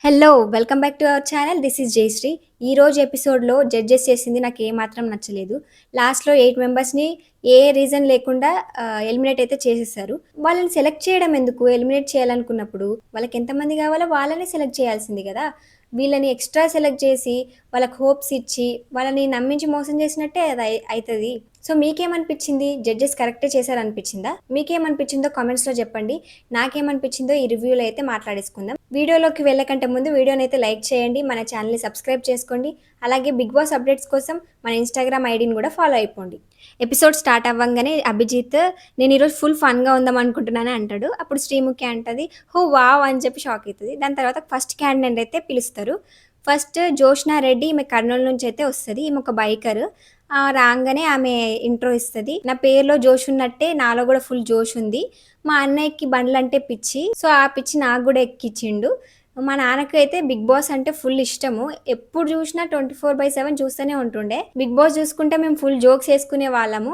Hello! Welcome back to our channel. This is Jayashree. ఈరోజు ఎపిసోడ్‌లో judges చేసింది నాకేమాత్రం నచ్చలేదు. లాస్ట్‌లో 8 మెంబర్స్‌ని ఏ రీజన్ లేకుండా ఎలిమినేట్ అయితే చేసేసారు. వాళ్ళని సెలెక్ట్ చేయడం ఎందుకు? ఎలిమినేట్ చేయాలనుకున్నప్పుడు వాళ్ళకెంతమంది కావాలో వాళ్ళనే సెలెక్ట్ చేయాల్సింది గదా! వీళ్ళని ఎక్స్‌ట్రా సెలెక్ట్ చేసి, వాళ్ళకి హోప్స్ ఇచ్చి, వాళ్ళని నమ్మించి మోసం చేసినట్టే అది అయితది. సో, మీకేమనిపిచ్చింది? జడ్జెస్ కరెక్టే చేశారనిపిచ్చిందా? మీకేమనిపిచ్చిందో కామెంట్స్‌లో చెప్పండి. నాకేమనిపిచ్చిందో ఈ రివ్యూలో అయితే మాట్లాడేసుకుందాం. వీడియోలోకి వెళ్ళకంటే ముందు వీడియోనైతే లైక్ చేయండి. మన ఛానెల్‌ని సబ్స్క్రైబ్ చేసుకోండి. అలాగే బిగ్ బాస్ అప్డేట్స్ కోసం మన ఇన్‌స్టాగ్రామ్ ఐడీని గూడా ఫాలో అయిపోండి. ఎపిసోడ్ స్టార్ట్ అవ్వంగానే అభిజిత్ నేను ఈరోజు ఫుల్ ఫన్‌గా ఉందాం అనుకుంటున్నాను అంటాడు. అప్పుడు శ్రీముఖి అంటది, "ఓహ్! వావ్!" అని చెప్పి షాక్ అయితది. దాని తర్వాత ఫస్ట్ క్యాండిడేట్ అయితే పిలుస్తారు. ఫస్ట్ జోష్నా రెడ్డి ఈమె కర్నూలు నుంచి అయితే వస్తది. ఈమె ఒక బైకర్. రాంగానే ఆమె ఇంట్రో ఇస్తది. నా పేరులో జోష్ ఉన్నట్టే నాలో గూడా ఫుల్ జోష్ ఉంది. మా అన్నయ్యకి బండ్లంటే పిచ్చి. సో, ఆ పిచ్చి నాకు గూడా ఎక్కిచ్చిండు. మా నాన్నకైతే 'బిగ్ బాస్' అంటే ఫుల్ ఇష్టము. ఎప్పుడు జూషినా 24/7 చూస్తూనే ఉంటుండే. 'బిగ్ బాస్' జూసుకుంటే మేము ఫుల్ జోక్స్ యేసుకునే వాళ్ళము.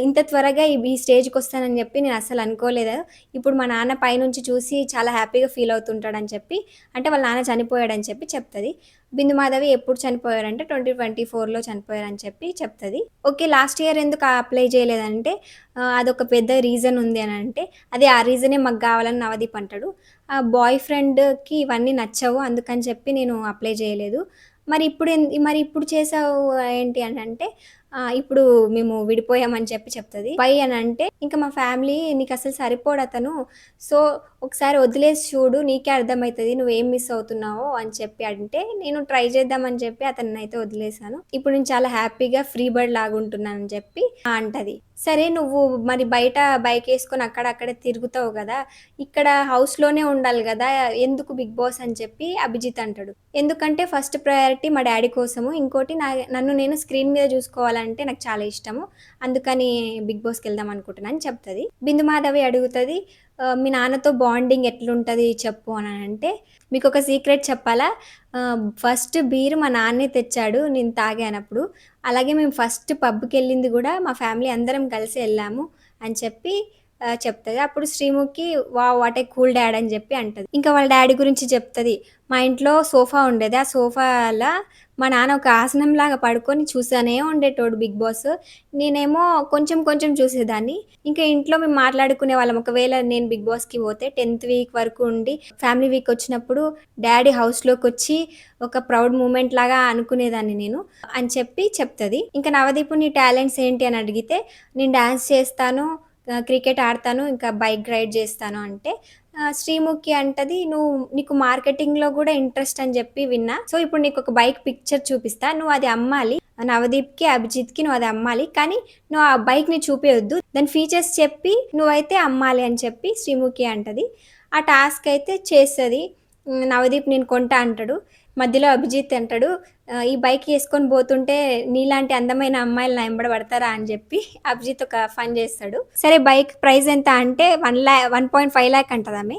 ఇంత త్వరగా ఈ స్టేజ్‌కొస్తానని జెప్పి నేను అస్సలు అనుకోలేదు. ఇప్పుడు మా నాన్న పైనుంచి చూసి చాలా హ్యాపీగా ఫీల్ అవుతుంటాడని చెప్పి, అంటే వాళ్ళ నాన్న చనిపోయాడని చెప్పి చెప్తది. బిందు మాధవి ఎప్పుడు చనిపోయారంటే 2024లో చనిపోయారని చెప్పి చెప్తది. ఓకే. లాస్ట్ ఇయర్ ఎందుకు అప్లై చేయలేదంటే అదొక పెద్ద రీజన్ ఉంది అనంటే, అది ఆ రీజనే మాకు గావాలని నవదీప్ అంటాడు. బాయ్ ఫ్రెండ్‌కి ఇవన్నీ నచ్చవు. అందుకని చెప్పి నేను అప్లై చేయలేదు. మరి ఇప్పుడు చేసావు ఏంటి అనంటే, ఇప్పుడు మేము విడిపోయామని చెప్పి చెప్తది. వై అనంటే, "ఇంక మా ఫ్యామిలీ నీకసలు సరిపోడతను. సో, ఒకసారి వదిలేసి చూడు నీకే అర్థమైతది నువ్వేం మిస్ అవుతున్నావో" అని చెప్పి అంటే, నేను ట్రై చేద్దామని చెప్పి అతన్నయితే వదిలేసాను. ఇప్పుడు నేను చాలా హ్యాపీగా ఫ్రీ బర్డ్ లాగుంటున్నానని చెప్పి అంటది. సరే నువ్వు మరి బయట బైకేసుకొని అక్కడక్కడే తిరుగుతావు గదా! ఇక్కడ హౌస్‌లోనే ఉండాలి గదా! ఎందుకు 'బిగ్ బాస్' అని చెప్పి అభిజిత్ అంటాడు. ఎందుకంటే ఫస్ట్ ప్రయారిటీ మా డ్యాడీ కోసము. ఇంకోటి నన్ను నేను స్క్రీన్ మీద జూసుకోవాలంటే నాకు చాలా ఇష్టము. అందుకని 'బిగ్ బాస్'కెళ్దాం అనుకుంటున్నా అని చెప్తది. బిందు మాధవి అడుగుతది, మీ నాన్నతో బాండింగ్ ఎట్లుంటది చెప్పు అనంటే, మీకొక సీక్రెట్ చెప్పాలా? ఫస్ట్ బీర్ మా నాన్నే తెచ్చాడు నేను తాగానప్పుడు. అలాగే మేము ఫస్ట్ పబ్‌కెళ్ళింది గూడా మా ఫ్యామిలీ అందరం కలిసి ఎళ్ళాము అని చెప్పి చెప్తది. అప్పుడు Sreemukhi wow! What a cool dad అని జెప్పి అంటది. ఇంకా వాళ్ళ డ్యాడీ గురించి చెప్తది. మా ఇంట్లో సోఫా ఉండేది. ఆ సోఫాల మా నాన్న ఒక ఆసనంలాగా పడుకొని చూస్తానే ఉండేటోడు 'బిగ్ బాస్.' నేనేమో కొంచెం కొంచెం చూసేదాన్ని. ఇంకా ఇంట్లో మేము మాట్లాడుకునేవాళ్ళం. ఒకవేళ నేను 'బిగ్ బాస్‌కి' పోతే 10థ్ వీక్ వరకు ఉండి ఫ్యామిలీ వీక్ వచ్చినప్పుడు డ్యాడీ హౌస్‌లోకొచ్చి ఒక ప్రౌడ్ మూమెంట్ లాగా అనుకునేదాన్ని నేను అని చెప్పి చెప్తది. ఇంకా నవదీప్ నీ టాలెంట్స్ ఏంటి అని అడిగితే, నేను డాన్స్ చేస్తాను, క్రికెట్ ఆడతాను, ఇంకా బైక్ రైడ్ చేస్తాను అంటే శ్రీముఖి అంటది, నీకు మార్కెటింగ్‌లో గూడా ఇంట్రెస్ట్ అని జెప్పి విన్నా. సో, ఇప్పుడు నీకొక బైక్ పిక్చర్ చూపిస్తా. నువ్వది అమ్మాలి. నవదీప్‌కి, అభిజిత్‌కి నువ్వది అమ్మాలి. కానీ నువ్వు ఆ బైక్‌ని చూపియొద్దు. దాని ఫీచర్స్ చెప్పి నువ్వైతే అమ్మాలి అని చెప్పి శ్రీముఖి అంటది. ఆ టాస్క్ అయితే చేస్తది. నవదీప్ నేను కొంటా అంటాడు. మధ్యలో అభిజిత్ అంటాడు, ఈ బైక్ యేసుకొని పోతుంటే నీలాంటి అందమైన అమ్మాయిలు నా ఎంబడ పడతారా అని జెప్పి అభిజిత్ ఒక ఫన్ జేస్తాడు. సరే బైక్ ప్రైస్ ఎంత అంటే 1.5 లాక్ అంటదామె.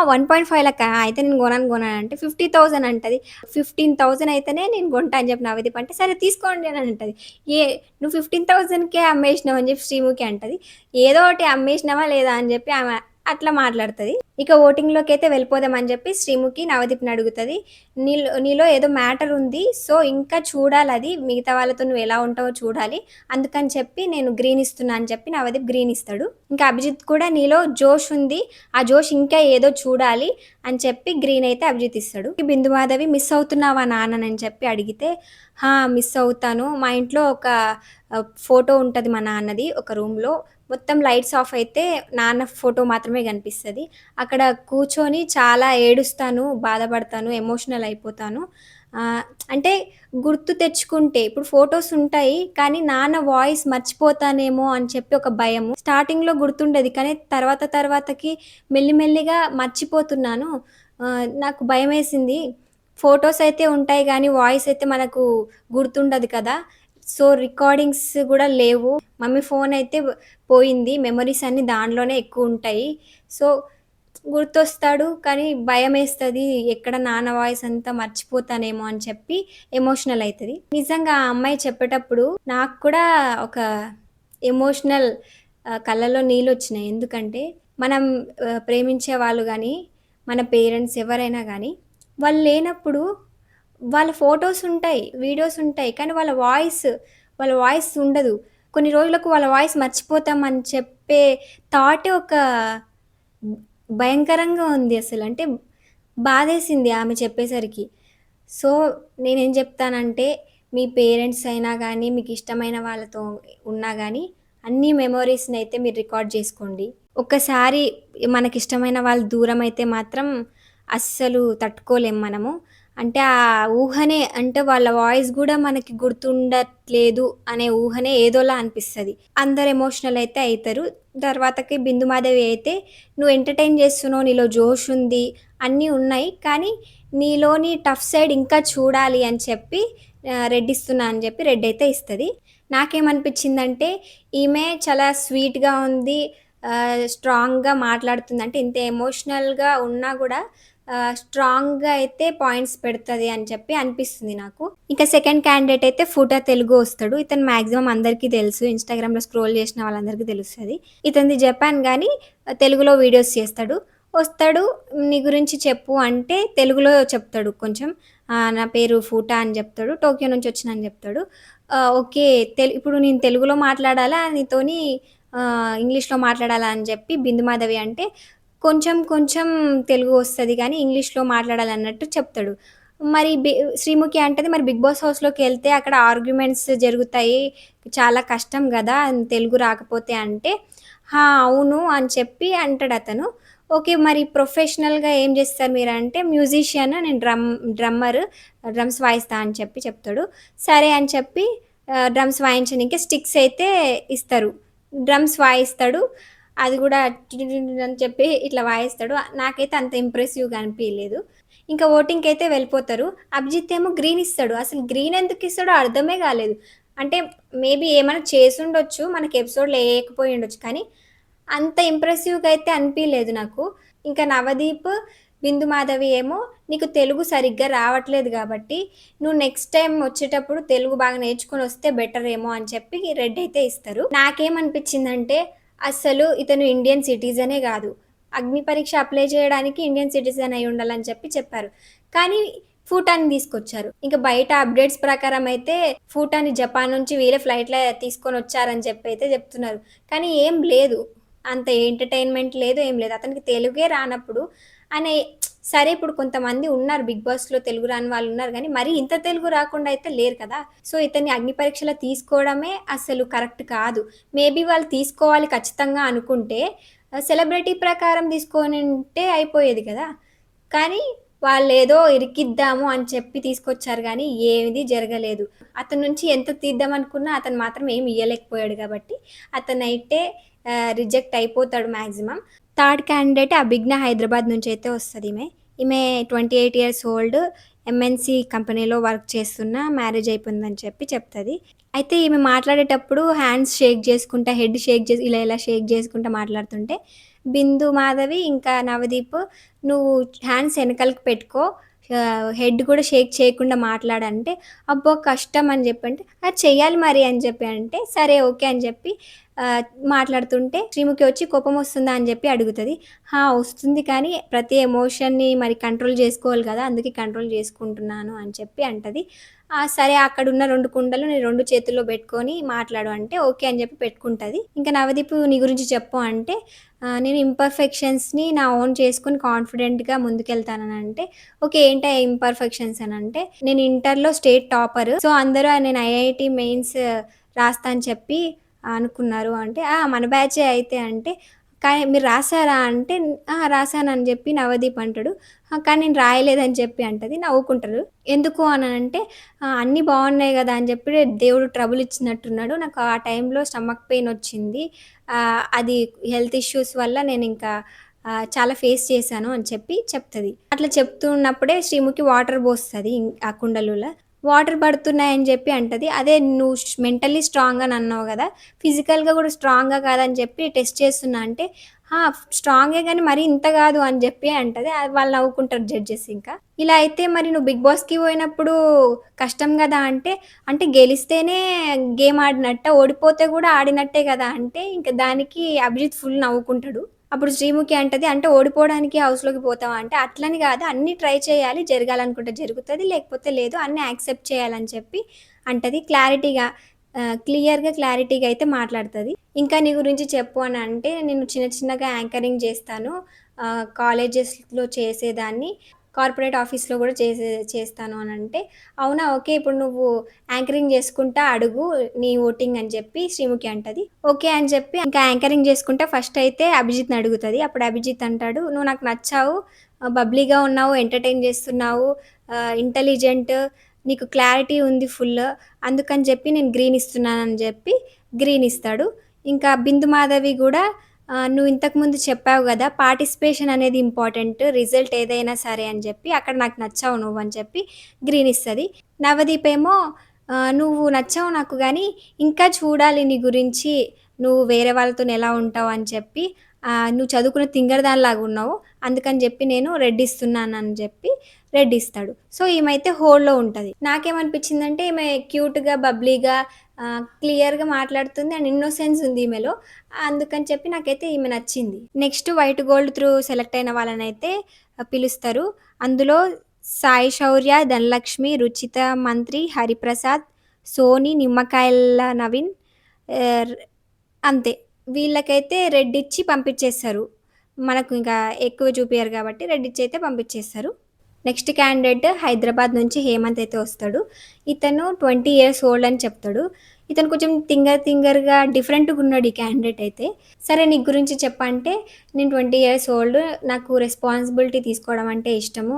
1.5 లాకా అయితే నేను గొనను అంటే 50,000 అంటది. 15,000 అయితేనే నేను కొంటా అని చెప్పి నవదీప్ అంటే, సరే తీసుకోండి అని అంటది. ఏ నువ్వు 15,000కే అమ్మేసినావు అని చెప్పి శ్రీముఖి అంటది. ఏదో ఒకటి అమ్మేసినావా లేదా అని చెప్పి ఆమె అట్లా మాట్లాడుతది. ఇక ఓటింగ్‌లోకైతే వెళ్ళిపోదాం అని చెప్పి శ్రీముఖి నవదీప్‌ని అడుగుతది. నీలో ఏదో మ్యాటర్ ఉంది. సో, ఇంకా చూడాలది. మిగతా వాళ్ళతో నువ్వు ఎలా ఉంటావో చూడాలి. అందుకని చెప్పి నేను గ్రీన్ ఇస్తున్నా అని చెప్పి నవదీప్ గ్రీన్ ఇస్తాడు. ఇంకా అభిజిత్ కూడా నీలో జోష్ ఉంది. ఆ జోష్ ఇంకా ఏదో చూడాలి అని చెప్పి గ్రీన్ అయితే అభిజిత్ ఇస్తాడు. బిందు మాధవి మిస్ అవుతున్నావా నాన్ననని చెప్పి అడిగితే, మిస్ అవుతాను. మా ఇంట్లో ఒక ఫోటో ఉంటది మా నాన్నది ఒక రూమ్‌లో. మొత్తం లైట్స్ ఆఫ్ అయితే నాన్న ఫోటో మాత్రమే కనిపిస్తది. అక్కడ కూర్చొని చాలా ఏడుస్తాను, బాధపడతాను, ఎమోషనల్ అయిపోతాను. ఆహ్, అంటే గుర్తు తెచ్చుకుంటే ఇప్పుడు ఫోటోస్ ఉంటాయి. కానీ నాన్న వాయిస్ మర్చిపోతానేమో అని చెప్పి ఒక భయము. స్టార్టింగ్‌లో గుర్తుండేది. కానీ తర్వాతకి మెల్లిమెల్లిగా మర్చిపోతున్నాను. నాకు భయమేసింది. ఫోటోస్ అయితే ఉంటాయి గానీ వాయిస్ అయితే మనకు గుర్తుండదు కదా! సో, రికార్డింగ్స్ గూడా లేవు. మమ్మీ ఫోనయితే పోయింది. మెమోరీస్ అన్నీ దానిలోనే ఎక్కువుంటాయి. సో, గుర్తొస్తాడు. కానీ భయమేస్తది. ఎక్కడ నాన్న వాయిస్ అంతా మర్చిపోతానేమో అని చెప్పి ఎమోషనల్ అయితది. నిజంగా ఆ అమ్మాయి చెప్పేటప్పుడు నాకు కూడా ఒక ఎమోషనల్ కళ్ళలో నీళ్ళొచ్చినాయి. ఎందుకంటే మనం ప్రేమించే వాళ్ళు గానీ, మన పేరెంట్స్ ఎవరైనా గానీ, వాళ్ళు లేనప్పుడు వాళ్ళ ఫోటోస్ ఉంటాయి, వీడియోస్ ఉంటాయి. కానీ వాళ్ళ వాయిస్ ఉండదు. కొన్ని రోజులకు వాళ్ళ వాయిస్ మర్చిపోతాం అని చెప్పే థాటే ఒక భయంకరంగా ఉంది అసలు. అంటే బాధేసింది ఆమె చెప్పేసరికి. సో, నేనేం జెప్తానంటే, మీ పేరెంట్స్ అయినా గానీ, మీకిష్టమైన వాళ్ళతో ఉన్నా గానీ, అన్ని మెమోరీస్‌నైతే మీరు రికార్డ్ జేసుకోండి. ఒక్కసారి మనకిష్టమైన వాళ్ళు దూరమైతే మాత్రం అస్సలు తట్టుకోలేం మనము. అంటే ఆ ఊహనే అంటే వాళ్ళ వాయిస్ గూడా మనకి గుర్తుండట్లేదు అనే ఊహనే ఏదోలా అనిపిస్తది. అందరు ఎమోషనల్ అయితే అయితరు. తర్వాతకి బిందు మాధవి అయితే నువ్వు ఎంటర్‌టైన్ జేస్తున్నావు, నీలో జోషుంది, అన్నీ ఉన్నాయి. కానీ నీలోని టఫ్ సైడ్ ఇంకా చూడాలి అని చెప్పి రెడ్ ఇస్తున్నా అని జెప్పి రెడ్ అయితే ఇస్తది. నాకేమనిపిచ్చిందంటే ఈమె చాలా స్వీట్‌గా ఉంది. స్ట్రాంగ్‌గా మాట్లాడుతుంది. అంటే ఇంత ఎమోషనల్‌గా ఉన్నా గూడా స్ట్రాంగ్‌గా అయితే పాయింట్స్ పెడతది అని చెప్పి అనిపిస్తుంది నాకు. ఇంకా సెకండ్ క్యాండిడేట్ అయితే ఫుటా తెలుగు వస్తాడు. ఇతను మాక్సిమం అందరికీ తెలుసు. ఇన్‌స్టాగ్రామ్‌లో స్క్రోల్ చేసిన వాళ్ళందరికీ తెలుస్తది. ఇతనిది జపాన్ గానీ తెలుగులో వీడియోస్ చేస్తాడు. వస్తాడు, నీ గురించి చెప్పు అంటే తెలుగులో చెప్తాడు కొంచెం. నా పేరు ఫూటా అని జెప్తాడు. టోక్యో నుంచి వచ్చినా అని జెప్తాడు. ఓకే. ఇప్పుడు నేను తెలుగులో మాట్లాడాలా నీతోని ఇంగ్లీష్‌లో మాట్లాడాలా అని జెప్పి బిందు మాధవి అంటే కొంచెం కొంచెం తెలుగు వస్తది గానీ, ఇంగ్లీష్‌లో మాట్లాడాలన్నట్టు చెప్తాడు. మరి శ్రీముఖి అంటది మరి 'బిగ్ బాస్' హౌస్‌లోకెళ్తే అక్కడ ఆర్గ్యుమెంట్స్ జరుగుతాయి. చాలా కష్టం గదా! తెలుగు రాకపోతే అంటే, "ఆ! అవును" అని చెప్పి అంటాడతను. ఓకే. మరి ప్రొఫెషనల్‌గా ఏం జేస్తారు మీరంటే, మ్యూజిషియన్ నేను డ్రమ్మర్ డ్రమ్స్ వాయిస్తా అని చెప్పి చెప్తాడు. సరే అని చెప్పి డ్రమ్స్ వాయించనీకి స్టిక్స్ అయితే ఇస్తారు. డ్రమ్స్ వాయిస్తాడు. అది గూడా అని చెప్పి ఇట్లా వాయిస్తాడు. నాకైతే అంత ఇంప్రెసివ్‌గా అనిపియలేదు. ఇంకా ఓటింగ్‌కైతే వెళ్ళిపోతారు. అభిజిత్ ఏమో గ్రీన్ ఇస్తాడు. అసలు గ్రీన్ ఎందుకిస్తాడో అర్థమే గాలేదు. అంటే మేబీ ఏమైనా చేసుండొచ్చు. మనకి ఎపిసోడ్‌లో ఏయకపోయుండొచ్చు. కానీ అంత ఇంప్రెసివ్‌గా అయితే అనిపియలేదు నాకు. ఇంకా నవదీప్, బిందు మాధవి ఏమో నీకు తెలుగు సరిగ్గా రావట్లేదు గాబట్టి, నువ్వు నెక్స్ట్ టైమ్ వచ్చేటప్పుడు తెలుగు బాగా నేర్చుకొనొస్తే బెటర్ ఏమో అని చెప్పి రెడ్ అయితే ఇస్తారు. నాకేమనిపించిందంటే అస్సలు ఇతను ఇండియన్ సిటిజనే గాదు. అగ్ని పరీక్ష అప్లై చేయడానికి ఇండియన్ సిటిజన్ అయి ఉండాలని చెప్పి చెప్పారు. కానీ ఫూటాని తీసుకొచ్చారు. ఇంక బయట అప్డేట్స్ ప్రకారం అయితే ఫూటాని జపాన్ నుంచి వీళ్ళే ఫ్లైట్‌లో తీసుకొనొచ్చారని చెప్పైతే చెప్తున్నారు. కానీ ఏం లేదు. అంత ఎంటర్‌టైన్‌మెంట్ లేదు, ఏం లేదు. అతనికి తెలుగే రానప్పుడు అనే సరే ఇప్పుడు కొంతమంది ఉన్నారు 'బిగ్ బాస్‌లో' తెలుగు రాని వాళ్ళున్నారు గానీ, మరీ ఇంత తెలుగు రాకుండా అయితే లేరు కదా! సో, ఇతన్ని అగ్ని పరీక్షలో తీసుకోవడమే అసలు కరెక్ట్ కాదు. మేబీ వాళ్ళు తీసుకోవాలి ఖచ్చితంగా అనుకుంటే సెలబ్రిటీ ప్రకారం తీసుకొనుంటే అయిపోయేది కదా! కానీ వాళ్ళేదో ఇరికిద్దాము అని చెప్పి తీసుకొచ్చారు గానీ, ఏది జరగలేదు. అతని నుంచి ఎంత తీద్దామనుకున్నా అతను మాత్రం ఏమి ఇయ్యలేకపోయాడు గాబట్టి, అతనైతే రిజెక్ట్ అయిపోతాడు maximum. Third candidate Abhigna Hyderabad నుంచయితే వస్తదీమె. ఈమె 28 ఇయర్స్ ఓల్డ్. ఎంఎన్‌సి కంపెనీలో వర్క్ చేస్తున్నా. మ్యారేజ్ అయిపోయిందని చెప్పి చెప్తది. అయితే ఈమె మాట్లాడేటప్పుడు హ్యాండ్స్ షేక్ చేసుకుంటా, హెడ్ షేక్ చేసి ఇలా ఇలా షేక్ చేసుకుంటా మాట్లాడుతుంటే, బిందు మాధవి ఇంకా నవదీప్ "నువ్వు హ్యాండ్స్ ఎనకాలకి పెట్టుకో. హెడ్ కూడా షేక్ చేయకుండా మాట్లాడంటే" అబ్బో! కష్టం అని చెప్పంటే, చెయ్యాలి మరి అని చెప్పి అంటే, సరే ఓకే అని చెప్పి మాట్లాడుతుంటే శ్రీముఖి వచ్చి కోపమొస్తుందా అని జెప్పి అడుగుతది. వస్తుంది కానీ ప్రతి ఎమోషన్‌ని మరి కంట్రోల్ జేసుకోవాలి గదా! అందుకే కంట్రోల్ జేసుకుంటున్నాను అని చెప్పి అంటది. సరే అక్కడున్న 2 కుండలు నీ 2 చేతుల్లో బెట్టుకొని మాట్లాడు అంటే ఓకే అని జెప్పి పెట్టుకుంటది. ఇంక నవదీప్ నీ గురించి చెప్పు అంటే నేను ఇంపర్ఫెక్షన్స్‌ని నా ఓన్ చేసుకొని కాన్ఫిడెంట్‌గా ముందుకెళ్తాననంటే, ఓకే. ఏంటా ఇంపర్ఫెక్షన్స్ అనంటే, నేను ఇంటర్‌లో స్టేట్ టాపర్. సో, అందరూ నేను ఐఐటీ మెయిన్స్ రాస్తా అని చెప్పి అనుకున్నారు అంటే, మన బ్యాచే అయితే అంటే, కానీ మీరు రాసారా అంటే, రాసానని జెప్పి నవదీప్ అంటాడు. కానీ నేను రాయలేదని చెప్పి అంటది. నవ్వుకుంటారు. ఎందుకు అనంటే, అన్నీ బావున్నాయి గదా! అని జెప్పి దేవుడు ట్రబుల్ ఇచ్చినట్టున్నాడు. నాకు ఆ టైంలో స్టమక్ పెయిన్ ఒచ్చింది. అది హెల్త్ ఇష్యూస్ వల్ల నేనింకా చాలా ఫేస్ చేశాను అని చెప్పి చెప్తది. అట్లా చెప్తూ ఉన్నప్పుడే శ్రీముఖి వాటర్ బోస్తది ఆ కుండలలో. వాటర్ పడుతున్నాయని జెప్పి అంటది. అదే నువ్వు మెంటల్లీ స్ట్రాంగ్ అని అన్నావు గదా! ఫిజికల్‌గా గూడా స్ట్రాంగా కాదని చెప్పి టెస్ట్ చేస్తున్నా అంటే, ఆ! స్ట్రాంగే గానీ మరీ ఇంత గాదు అని జెప్పి అంటది. వాళ్ళు నవ్వుకుంటారు జడ్జెస్ ఇంకా. ఇలా అయితే మరి నువ్వు 'బిగ్ బాస్‌కి' పోయినప్పుడు కష్టం గదా! అంటే, అంటే గెలిస్తేనే గేమ్ ఆడినట్టా? ఓడిపోతే గూడా ఆడినట్టే గదా! అంటే ఇంక దానికి అభిజిత్ ఫుల్ నవ్వుకుంటాడు. అప్పుడు శ్రీముఖి అంటది, "అంటే ఓడిపోవడానికి హౌస్‌లోకి పోతావా?" అంటే, "అట్లని గాదు అన్నీ ట్రై చేయాలి. జరగాలనుకుంటే జరుగుతది. లేకపోతే లేదు. అన్నీ యాక్సెప్ట్ చేయాలని" చెప్పి అంటది. క్లియర్‌గా, క్లారిటీగా అయితే మాట్లాడుతది. "ఇంకా నీ గురించి చెప్పు" అని అంటే, "నేను చిన్న చిన్నగా యాంకరింగ్ జేస్తాను. కాలేజెస్‌లో చేసేదాన్ని. కార్పొరేట్ ఆఫీస్‌లో గూడా చేస్తాను" అనంటే, "అవునా! ఓకే. ఇప్పుడు నువ్వు యాంకరింగ్ జేసుకుంటా అడుగు నీ ఓటింగ్" అని చెప్పి శ్రీముఖి అంటది. ఓకే అని చెప్పి ఇంకా యాంకరింగ్ చేసుకుంటా ఫస్ట్ అయితే అభిజిత్‌ని అడుగుతది. అప్పుడు అభిజిత్ అంటాడు, "నువ్వు నాకు నచ్చావు. బబ్లీగా ఉన్నావు, ఎంటర్‌టైన్ చేస్తున్నావు, ఇంటెలిజెంట్, నీకు క్లారిటీ ఉంది ఫుల్. అందుకని చెప్పి నేను గ్రీన్ ఇస్తున్నానని" చెప్పి గ్రీన్ ఇస్తాడు. ఇంకా బిందు మాధవి గూడా "నువ్వు ఇంతకుముందు చెప్పావు గదా! పార్టిసిపేషన్ అనేది ఇంపార్టెంట్. రిజల్ట్ ఏదైనా సరే" అని చెప్పి, "అక్కడ నాకు నచ్చావు నువ్వు" అని చెప్పి గ్రీన్ ఇస్తది. నవదీప్ ఏమో "నువ్వు నచ్చావు నాకు గానీ ఇంకా చూడాలి నీ గురించి. నువ్వు వేరే వాళ్ళతోని ఎలా ఉంటావు" అని చెప్పి, "నువ్వు చదువుకున్న తింగరదానిలాగున్నావు. అందుకని జెప్పి నేను రెడ్ ఇస్తున్నానని" జెప్పి రెడ్ ఇస్తాడు. సో, ఈమైతే హోల్డ్‌లో ఉంటది. నాకేమనిపించిందంటే ఈమె క్యూట్‌గా, బబ్లీగా, క్లియర్‌గా మాట్లాడుతుంది అండ్ ఇన్నోసెన్స్ ఉంది ఈమెలో. అందుకని చెప్పి నాకైతే ఈమె నచ్చింది. Next white gold through select అయిన వాళ్ళనైతే పిలుస్తారు. అందులో సాయి శౌర్య, ధనలక్ష్మి, రుచిత మంత్రి, హరిప్రసాద్, సోని, నిమ్మకాయల నవీన్, ఆహ్, అంతే. వీళ్ళకైతే రెడ్ ఇచ్చి పంపించేస్తారు. మనకు ఇంకా ఎక్కువ చూపియరు కాబట్టి రెడ్ ఇచ్చైతే పంపించేస్తారు. నెక్స్ట్ క్యాండిడేట్ హైదరాబాద్ నుంచి హేమంత్ అయితే వస్తాడు. ఇతను 20 ఇయర్స్ ఓల్డ్ అని చెప్తాడు. ఇతను కొంచెం తింగర్‌గా డిఫరెంట్‌గున్నాడు ఈ క్యాండిడేట్ అయితే. సరే నీ గురించి చెప్పంటే, "నేను 20 ఇయర్స్ ఓల్డ్. నాకు రెస్పాన్సిబిలిటీ తీసుకోవడం అంటే ఇష్టము.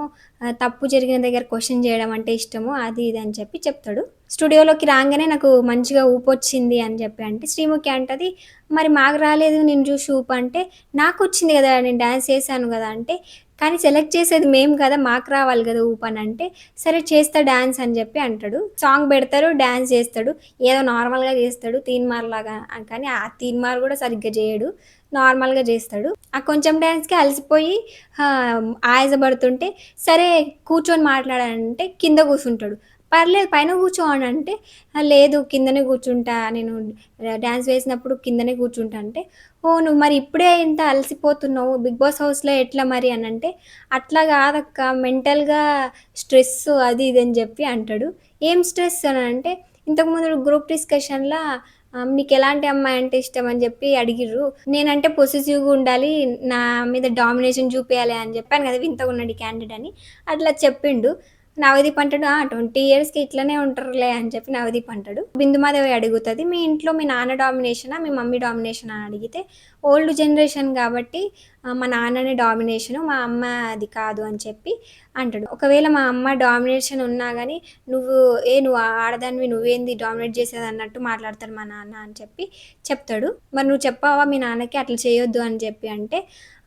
తప్పు జరిగిన దగ్గర క్వెషన్ చేయడం అంటే ఇష్టము." అది ఇది అని చెప్పి చెప్తాడు. స్టూడియోలోకి రాంగానే నాకు మంచిగా ఊపొచ్చింది అని చెప్పి అంటే, శ్రీముఖి అంటది, "మరి మాకు రాలేదు నిన్ను చూసి ఊపు" అంటే, "నాకొచ్చింది గదా! నేను డాన్స్ చేశాను గదా!" అంటే, "కానీ సెలెక్ట్ చేసేది మేము కదా! మాకు రావాలి గదా! ఊపనంటే, సరే చేస్తా డాన్స్" అని జెప్పి అంటాడు. సాంగ్ బెడతారు, డాన్స్ జేస్తాడు. ఏదో నార్మల్‌గా జేస్తాడు తీన్మార్‌లాగా. కానీ ఆ తీన్మార్ గూడా సరిగ్గా జేయడు. నార్మల్‌గా జేస్తాడు. ఆ కొంచెం డాన్స్‌కే అలసిపోయి ఆయాసపడుతుంటే, సరే కూర్చొని మాట్లాడంటే కింద కూసుంటాడు. పర్లేదు పైన కూర్చో అనంటే, లేదు కిందనే కూర్చుంటా నేను డాన్స్ వేసినప్పుడు కిందనే కూర్చుంటా అంటే, ఓహ్! నువ్వు మరి ఇప్పుడే ఇంత అలసిపోతున్నావు 'బిగ్ బాస్' హౌస్‌లో ఎట్లా మరి అనంటే, అట్లా గాదక్క మెంటల్‌గా స్ట్రెస్సు అది ఇది అని జెప్పి అంటాడు. ఏం స్ట్రెస్ అనంటే, ఇంతకుముందు గ్రూప్ డిస్కషన్‌లా నీకెలాంటి అమ్మాయి అంటే ఇష్టం అని జెప్పి అడిగిర్రు. నేనంటే పొసెసివ్‌గా ఉండాలి. నా మీద డామినేషన్ చూపియాలి అని జెప్పాను గదా! వింతగున్నాడు ఈ క్యాండిడేట్ అని. అట్లా చెప్పిండు. నవదీప్ అంటాడు, 20 ఇయర్స్‌కి ఇట్లనే ఉంటారులే అని చెప్పి నవదీప్ అంటాడు. బిందుమాధవి అడుగుతది, "మీ ఇంట్లో మీ నాన్న డామినేషనా? మీ మమ్మీ డామినేషనా?" అని అడిగితే, "ఓల్డ్ జనరేషన్ గాబట్టి మా నాన్ననే డామినేషను. మా అమ్మ అది కాదు" అని చెప్పి అంటాడు. "ఒకవేళ మా అమ్మ డామినేషన్ ఉన్నా గానీ, నువ్వు ఆడదానివి నువ్వేంది డామినేట్ చేసేదన్నట్టు మాట్లాడతాడు మా నాన్న" అని చెప్పి చెప్తాడు. "మరి నువ్వు చెప్పావా మీ నాన్నకి అట్లా చేయొద్దు" అని చెప్పి అంటే,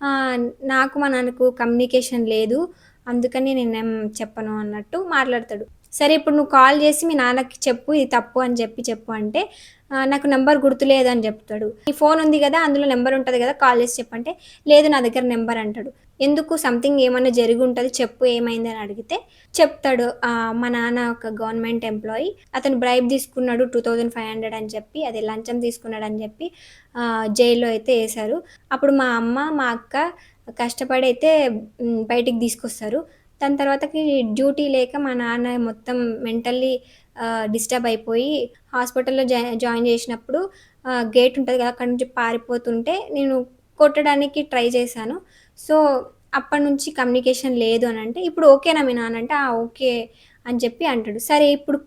ఆహ్, "నాకు మా నాన్నకు కమ్యూనికేషన్ లేదు. అందుకని నేనేం చెప్పను" అన్నట్టు మాట్లాడతాడు. సరే ఇప్పుడు నువ్వు కాల్ జేసి మీ నాన్నకి చెప్పు ఇది తప్పు అని చెప్పు అంటే, నాకు నంబర్ గుర్తులేదు అని జెప్తాడు. "నీ ఫోన్ ఉంది గదా! అందులో నంబర్ ఉంటది గదా! కాల్ జేసి చెప్పంటే" లేదు నా దగ్గర నంబర్ అంటాడు. ఎందుకు సంథింగ్ ఏమన్నా జరిగుంటది చెప్పు ఏమైంది అని అడిగితే చెప్తాడు. మా నాన్న ఒక గవర్నమెంట్ ఎంప్లాయీ. అతను బ్రైబ్ తీసుకున్నాడు 2500 అని చెప్పి అదే లంచం తీసుకున్నాడని జెప్పి జైల్‌లో అయితే ఏశారు. అప్పుడు మా అమ్మ, మా అక్క కష్టపడైతే బయటికి తీసుకొస్తారు. దాని తర్వాతకి డ్యూటీ లేక మా నాన్న మొత్తం మెంటల్లీ డిస్టర్బ్ అయిపోయి హాస్పిటల్‌లో జాయిన్ చేసినప్పుడు గేట్ ఉంటది కదా! అక్కడి నుంచి పారిపోతుంటే నేను కొట్టడానికి ట్రై చేశాను. సో, అప్పటినుంచి కమ్యూనికేషన్ లేదు అనంటే, "ఇప్పుడు ఓకేనా మీ నాన్న?" అంటే, "ఆ! ఓకే" అని చెప్పి అంటాడు. సరే ఇప్పుడు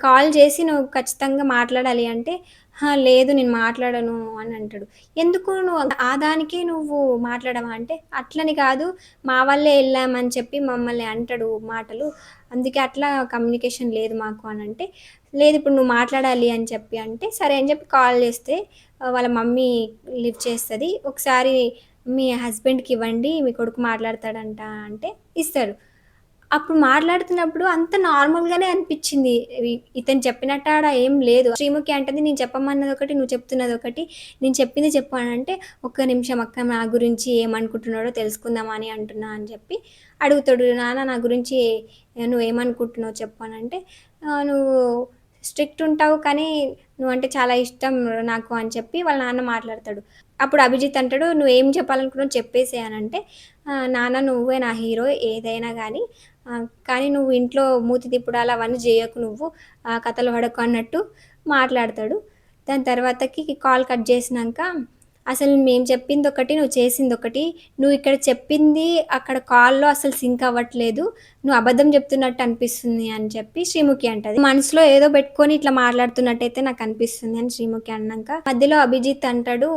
కాల్ చేసి నువ్వు ఖచ్చితంగా మాట్లాడాలి అంటే, "అహా! లేదు నేను మాట్లాడను" అని అంటాడు. "ఎందుకు నువ్వు ఆ దానికే నువ్వు మాట్లాడవా?" అంటే, "అట్లని కాదు మా వల్లే ఎళ్ళామని చెప్పి మమ్మల్ని అంటాడు మాటలు. అందుకే అట్లా కమ్యూనికేషన్ లేదు మాకు" అనంటే, "లేదు ఇప్పుడు నువ్వు మాట్లాడాలి" అని చెప్పి అంటే, సరే అని చెప్పి కాల్ చేస్తే వాళ్ళ మమ్మీ లిఫ్ట్ చేస్తది. "ఒకసారి మీ హస్బెండ్‌కి ఇవ్వండి మీ కొడుకు మాట్లాడతాడంట" అంటే ఇస్తాడు. అప్పుడు మాట్లాడుతున్నప్పుడు అంత నార్మల్‌గానే అనిపిచ్చింది. ఇతను చెప్పినట్టు ఆడ ఏం లేదు. శ్రీముఖి అంటది నేను చెప్పమన్నదొకటి, నువ్వు చెప్తున్నదొకటి. నేను చెప్పింది చెప్పు అనంటే, "ఒక్క నిమిషం అక్క నా గురించి ఏమనుకుంటున్నాడో తెలుసుకుందామని అంటున్నా" అని చెప్పి అడుగుతాడు. "నాన్న నా గురించి నువ్వేమనుకుంటున్నావు చెప్పు" అనంటే, "నువ్వు స్ట్రిక్ట్ ఉంటావు కానీ నువ్వంటే చాలా ఇష్టం నాకు అని చెప్పి వాళ్ళ నాన్న మాట్లాడతాడు. అప్పుడు అభిజిత్ అంటాడు, "నువ్వేం చెప్పాలనుకున్నావో చెప్పేసేయ్" అనంటే, నాన్న నువ్వే నా హీరో ఏదైనా గానీ కానీ నువ్వు ఇంట్లో మూతి తిప్పడాలు అవన్నీ జేయకు నువ్వు. కథలు పడకు" అన్నట్టు మాట్లాడతాడు. దాని తర్వాతకి కాల్ కట్ జేసినంక అసలు మేము చెప్పిందొకటి, నువ్వు చేసిందొకటి. నువ్విక్కడ చెప్పింది అక్కడ కాల్‌లో అసలు సింక్ అవ్వట్లేదు. నువ్వు అబద్ధం చెప్తున్నట్టు అనిపిస్తుంది అని చెప్పి శ్రీముఖి అంటది. మనసులో ఏదో పెట్టుకొని ఇట్లా మాట్లాడుతున్నట్టయితే నాకనిపిస్తుంది అని శ్రీముఖి అన్నాక, మధ్యలో అభిజిత్ అంటాడు,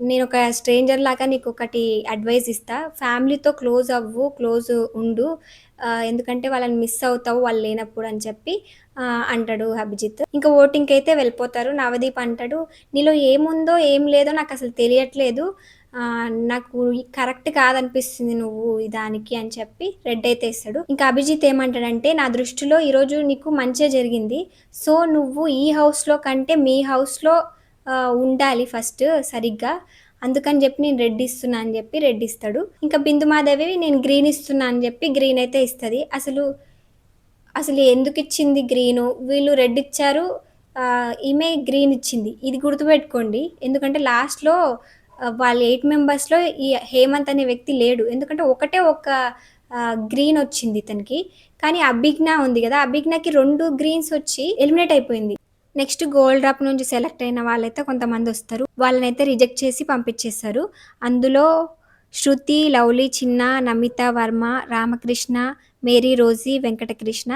నేనొక స్ట్రేంజర్ లాగా నీకొకటి అడ్వైస్ ఇస్తా. ఫ్యామిలీతో క్లోజ్ అవ్వు, క్లోజ్ ఉండు. ఎందుకంటే వాళ్ళని మిస్ అవుతావు వాళ్ళు లేనప్పుడు అని చెప్పి అంటాడు అభిజిత్. ఇంకా ఓటింగ్‌కైతే వెళ్ళిపోతారు. నవదీప్ అంటాడు, నీలో ఏముందో ఏం లేదో నాకసలు తెలియట్లేదు. నాకు కరెక్ట్ కాదనిపిస్తుంది నువ్వు దానికి అని చెప్పి రెడ్ అయితే ఇస్తాడు. ఇంకా అభిజిత్ ఏమంటాడంటే, నా దృష్టిలో ఈరోజు నీకు మంచే జరిగింది. సో, నువ్వు ఈ హౌస్‌లో కంటే మీ హౌస్‌లో ఉండాలి ఫస్ట్ సరిగ్గా. అందుకని చెప్పి నేను రెడ్ ఇస్తున్నా అని చెప్పి రెడ్ ఇస్తాడు. ఇంకా బిందుమాధవి నేను గ్రీన్ ఇస్తున్నా అని చెప్పి గ్రీన్ అయితే ఇస్తది. అసలు ఎందుకిచ్చింది గ్రీను? వీళ్ళు రెడ్ ఇచ్చారు. ఈమె గ్రీన్ ఇచ్చింది. ఇది గుర్తుపెట్టుకోండి. ఎందుకంటే లాస్ట్‌లో వాళ్ళ 8 మెంబర్స్‌లో ఈ హేమంత్ అనే వ్యక్తి లేడు. ఎందుకంటే ఒకటే ఒక గ్రీన్ వచ్చింది ఇతనికి. కానీ అభిజ్ఞ ఉంది గదా! అభిజ్ఞకి 2 గ్రీన్స్ వచ్చి ఎలిమినేట్ అయిపోయింది. నెక్స్ట్ గోల్డ్ డ్రాప్ నుంచి సెలెక్ట్ అయిన వాళ్ళైతే కొంతమందొస్తారు. వాళ్ళనైతే రిజెక్ట్ చేసి పంపించేస్తారు. అందులో శృతి, లవ్లీ, చిన్న, నమిత వర్మ, రామకృష్ణ, మేరీ రోజీ, వెంకటకృష్ణ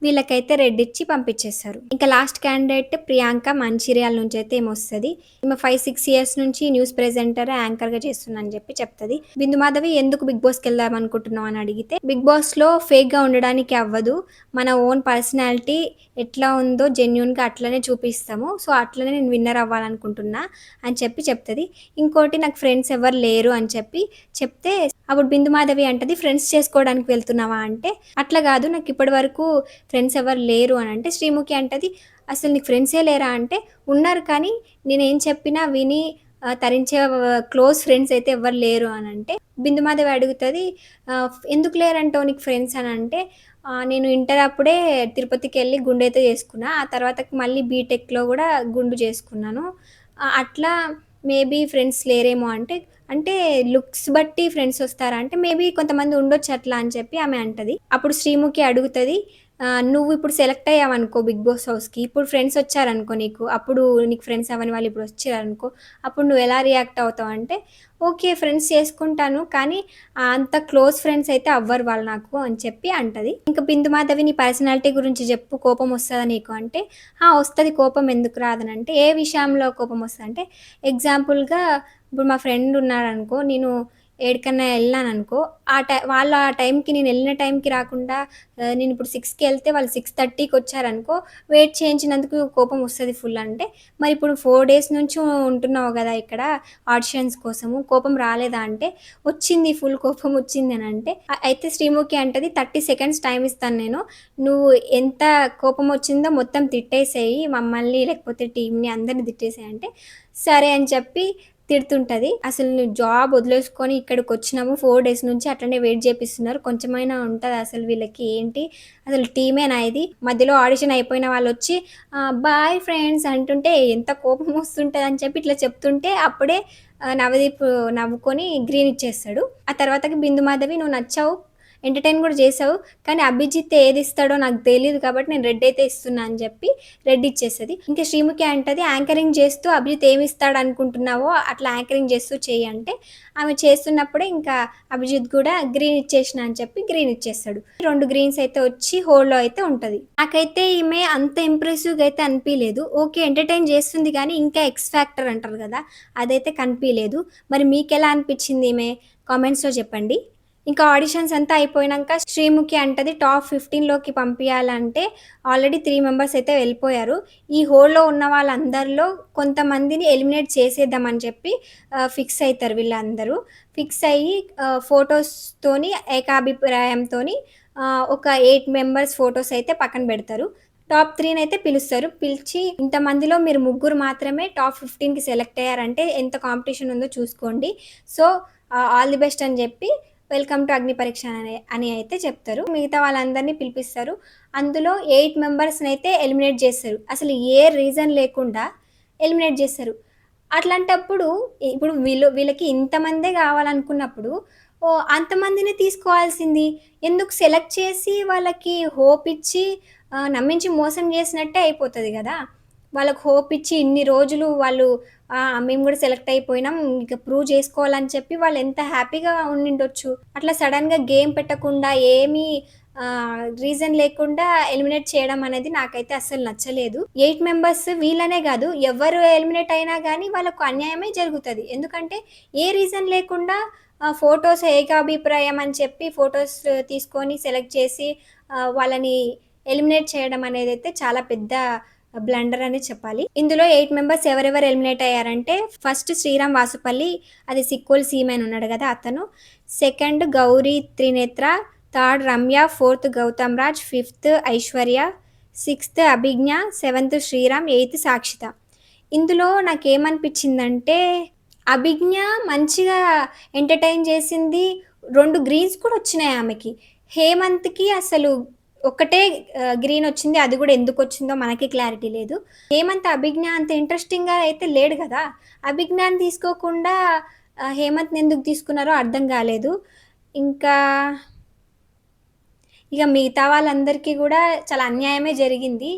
వీళ్ళకైతే రెడ్ ఇచ్చి పంపించేస్తారు. ఇంకా లాస్ట్ క్యాండిడేట్ ప్రియాంక మంచిర్యాల నుంచి అయితే ఏమొస్తది. ఈమె 5-6 ఇయర్స్ నుంచి న్యూస్ ప్రెజెంటర్, యాంకర్‌గా చేస్తున్నా అని చెప్పి చెప్తది. బిందు మాధవి ఎందుకు బిగ్ బాస్‌కి వెళ్దాం అనుకుంటున్నావు అని అడిగితే, బిగ్ బాస్‌లో ఫేక్‌గా ఉండడానికి అవ్వదు. మన ఓన్ పర్సనాలిటీ ఎట్లా ఉందో జెన్యూన్‌గా అట్లనే చూపిస్తాము. సో, అట్లనే నేను విన్నర్ అవ్వాలనుకుంటున్నా అని చెప్పి చెప్తది. ఇంకోటి నాకు ఫ్రెండ్స్ ఎవరు లేరు అని చెప్పి చెప్తే అప్పుడు బిందు మాధవి అంటది, ఫ్రెండ్స్ చేసుకోవడానికి వెళ్తున్నావా అంటే, అట్లా కాదు నాకు ఇప్పటి వరకు ఫ్రెండ్స్ ఎవరు లేరు అని అంటే, శ్రీముఖి అంటది, అసలు నీకు ఫ్రెండ్సే లేరా అంటే, ఉన్నారు కానీ నేనేం చెప్పినా విని తరించే క్లోజ్ ఫ్రెండ్స్ అయితే ఎవ్వరు లేరు అని అంటే, బిందుమాధవి అడుగుతుంది, ఎందుకు లేరంటావు నీకు ఫ్రెండ్స్ అని అంటే, నేను ఇంటర్ అప్పుడే తిరుపతికి వెళ్ళి గుండు అయితే చేసుకున్నా, ఆ తర్వాత మళ్ళీ బీటెక్లో కూడా గుండు చేసుకున్నాను, అట్లా మేబీ ఫ్రెండ్స్ లేరేమో అంటే, అంటే లుక్స్ బట్టి ఫ్రెండ్స్ వస్తారా అంటే, మేబీ కొంతమంది ఉండొచ్చు అట్లా అని చెప్పి ఆమె అంటది. అప్పుడు శ్రీముఖి అడుగుతుంది, నువ్వు ఇప్పుడు సెలెక్ట్ అయ్యావనుకో బిగ్ బాస్ హౌస్‌కి, ఇప్పుడు ఫ్రెండ్స్ వచ్చారనుకో నీకు, అప్పుడు నీకు ఫ్రెండ్స్ అవ్వని వాళ్ళు ఇప్పుడు వచ్చారనుకో, అప్పుడు నువ్వు ఎలా రియాక్ట్ అవుతావు అంటే, ఓకే ఫ్రెండ్స్ చేసుకుంటాను కానీ అంత క్లోజ్ ఫ్రెండ్స్ అయితే అవ్వరు వాళ్ళు నాకు అని చెప్పి అంటది. ఇంకా బిందు మాధవి నీ పర్సనాలిటీ గురించి చెప్పు, కోపం వస్తుందా నీకు అంటే, వస్తుంది కోపం ఎందుకు రాదని అంటే, ఏ విషయంలో కోపం వస్తుంది అంటే, ఎగ్జాంపుల్గా ఇప్పుడు మా ఫ్రెండ్ ఉన్నారనుకో, నేను ఏడికన్నా వెళ్ళాననుకో, వాళ్ళు ఆ టైంకి నేను వెళ్ళిన టైంకి రాకుండా నేను ఇప్పుడు 6కి వెళ్తే వాళ్ళు 6:30కి వచ్చారనుకో, వెయిట్ చేయించినందుకు కోపం వస్తుంది ఫుల్ అంటే, మరి ఇప్పుడు 4 డేస్ నుంచి ఉంటున్నావు కదా ఇక్కడ ఆడిషన్స్ కోసము, కోపం రాలేదా అంటే, వచ్చింది ఫుల్ కోపం వచ్చింది అని అంటే, అయితే శ్రీముఖి అంటది 30 సెకండ్స్ టైం ఇస్తాను నేను, నువ్వు ఎంత కోపం వచ్చిందో మొత్తం తిట్టేసేయి మమ్మల్ని లేకపోతే టీంని అందరిని తిట్టేసేయి అంటే, సరే అని చెప్పి తిడుతుంటది. అసలు నువ్వు జాబ్ వదిలేసుకొని ఇక్కడికొచ్చినాము 4 డేస్ నుంచి అట్లనే వెయిట్ చేపిస్తున్నారు. కొంచెమైనా ఉంటదా అసలు వీళ్ళకి ఏంటి? అసలు టీమేనా ఇది? మధ్యలో ఆడిషన్ అయిపోయిన వాళ్ళొచ్చి బాయ్ ఫ్రెండ్స్ అంటుంటే ఎంత కోపం వస్తుంటదని చెప్పి ఇట్లా చెప్తుంటే అప్పుడే నవదీప్ నవ్వుకొని గ్రీన్ ఇచ్చేస్తాడు. ఆ తర్వాతకి బిందు మాధవి నువ్వు నచ్చావు, ఎంటర్‌టైన్ కూడా చేసావు. కానీ అభిజిత్ ఏదిస్తాడో నాకు తెలీదు కాబట్టి నేను రెడ్ అయితే ఇస్తున్నా అని చెప్పి రెడ్ ఇచ్చేస్తది. ఇంకా శ్రీముఖి అంటది, యాంకరింగ్ చేస్తూ అభిజిత్ ఏమిస్తాడు అనుకుంటున్నావో అట్లా యాంకరింగ్ చేస్తూ చెయ్యి అంటే, ఆమె చేస్తున్నప్పుడే ఇంకా అభిజిత్ కూడా గ్రీన్ ఇచ్చేసిన అని చెప్పి గ్రీన్ ఇచ్చేస్తాడు. 2 గ్రీన్స్ అయితే వచ్చి హోల్డ్‌లో అయితే ఉంటది. నాకైతే ఈమె అంత ఇంప్రెసివ్‌గా అయితే అనిపియలేదు. ఓకే ఎంటర్‌టైన్ చేస్తుంది కానీ ఇంకా ఎక్స్ ఫ్యాక్టర్ అంటారు కదా! అదైతే కనిపియలేదు. మరి మీకెలా అనిపించింది ఈమె? కామెంట్స్‌లో చెప్పండి. ఇంకా ఆడిషన్స్ అంతా అయిపోయినంక శ్రీముఖి అంటది టాప్ 15లోకి పంపియాలంటే ఆల్రెడీ 3 మెంబర్స్ అయితే వెళ్ళిపోయారు. ఈ హోల్‌లో ఉన్న వాళ్ళందరిలో కొంతమందిని ఎలిమినేట్ చేసేద్దామని చెప్పి ఫిక్స్ అయితారు వీళ్ళందరూ. ఫిక్స్ అయ్యి ఫోటోస్‌తోని ఏకాభిప్రాయంతోని ఒక 8 మెంబర్స్ ఫోటోస్ అయితే పక్కన పెడతారు. టాప్ 3నైతే పిలుస్తారు. పిలిచి ఇంతమందిలో మీరు ముగ్గురు మాత్రమే టాప్ 15కి సెలెక్ట్ అయ్యారంటే ఎంత కాంపిటీషన్ ఉందో చూసుకోండి. సో, ఆల్ ది బెస్ట్ అని చెప్పి వెల్కమ్ టు అగ్ని పరీక్ష అని అయితే చెప్తారు. మిగతా వాళ్ళందరినీ పిలిపిస్తారు. అందులో 8 మెంబర్స్‌నైతే ఎలిమినేట్ చేస్తారు. అసలు ఏ రీజన్ లేకుండా ఎలిమినేట్ చేస్తారు. అట్లాంటప్పుడు ఇప్పుడు వీళ్ళకి ఇంతమందే కావాలనుకున్నప్పుడు అంతమందిని తీసుకోవాల్సింది. ఎందుకు సెలెక్ట్ చేసి వాళ్ళకి హోప్ ఇచ్చి నమ్మించి మోసం చేసినట్టే అయిపోతది గదా! వాళ్ళకి హోప్ ఇచ్చి ఇన్ని రోజులు వాళ్ళు మేము గూడా సెలెక్ట్ అయిపోయినాం. ఇక ప్రూవ్ చేసుకోవాలని చెప్పి వాళ్ళు ఎంత హ్యాపీగా ఉండిండొచ్చు. అట్లా సడెన్‌గా గేమ్ పెట్టకుండా ఏమీ రీజన్ లేకుండా ఎలిమినేట్ చేయడం అనేది నాకైతే అస్సలు నచ్చలేదు. 8 మెంబర్స్ వీళ్ళనే గాదు, ఎవరు ఎలిమినేట్ అయినా గానీ వాళ్ళకు అన్యాయమే జరుగుతది. ఎందుకంటే ఏ రీజన్ లేకుండా ఫోటోస్ ఏకాభిప్రాయం అని చెప్పి ఫోటోస్ తీసుకొని సెలెక్ట్ చేసి వాళ్ళని ఎలిమినేట్ చేయడం అనేదైతే చాలా పెద్ద బ్లండర్ అనే చెప్పాలి. ఇందులో 8 మెంబర్స్ ఎవరెవరు ఎలిమినేట్ అయ్యారంటే ఫస్ట్ శ్రీరామ్ వాసుపల్లి, అది సిక్కోల్ సీమెన్ ఉన్నాడు గదా అతను. Second Gauri Trinetra, third Ramya, fourth Gautam Raj, fifth Aishwarya, sixth Abhigna, seventh Sriram, eighth Sakshitha. ఇందులో నాకేమనిపించిందంటే అభిజ్ఞ మంచిగా ఎంటర్టైన్ చేసింది. 2 గ్రీన్స్ కూడా వచ్చినాయి ఆమెకి. హేమంత్‌కి అసలు ఒక్కటే గ్రీన్ వచ్చింది. అది కూడా ఎందుకొచ్చిందో మనకి క్లారిటీ లేదు. హేమంత్ అభిజ్ఞ అంత ఇంట్రెస్టింగ్‌గా అయితే లేడు కదా! అభిజ్ఞని తీసుకోకుండా హేమంత్‌ని ఎందుకు తీసుకున్నారో అర్థం కాలేదు. ఇంకా ఇక మిగతా వాళ్ళందరికీ గూడా చాలా అన్యాయమే జరిగింది.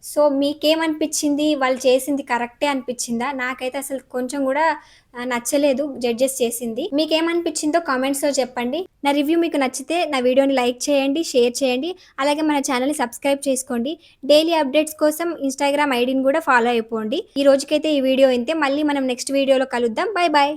సో, మీకేమనిపిచ్చింది? వాళ్ళు చేసింది కరెక్టే అనిపిచ్చిందా? నాకైతే అసలు కొంచెం గూడా నచ్చలేదు జడ్జెస్ చేసింది. మీకేమనిపిచ్చిందో కామెంట్స్‌లో చెప్పండి. నా రివ్యూ మీకు నచ్చితే నా వీడియోని లైక్ చేయండి, షేర్ చేయండి. అలాగే మన ఛానెల్‌ని సబ్స్క్రైబ్ చేసుకోండి. డైలీ అప్డేట్స్ కోసం ఇన్‌స్టాగ్రామ్ ఐడీని గూడా ఫాలో అయిపోండి. ఈ రోజుకైతే ఈ వీడియో ఇంతే. మళ్ళీ మనం నెక్స్ట్ వీడియోలో కలుద్దాం. By by.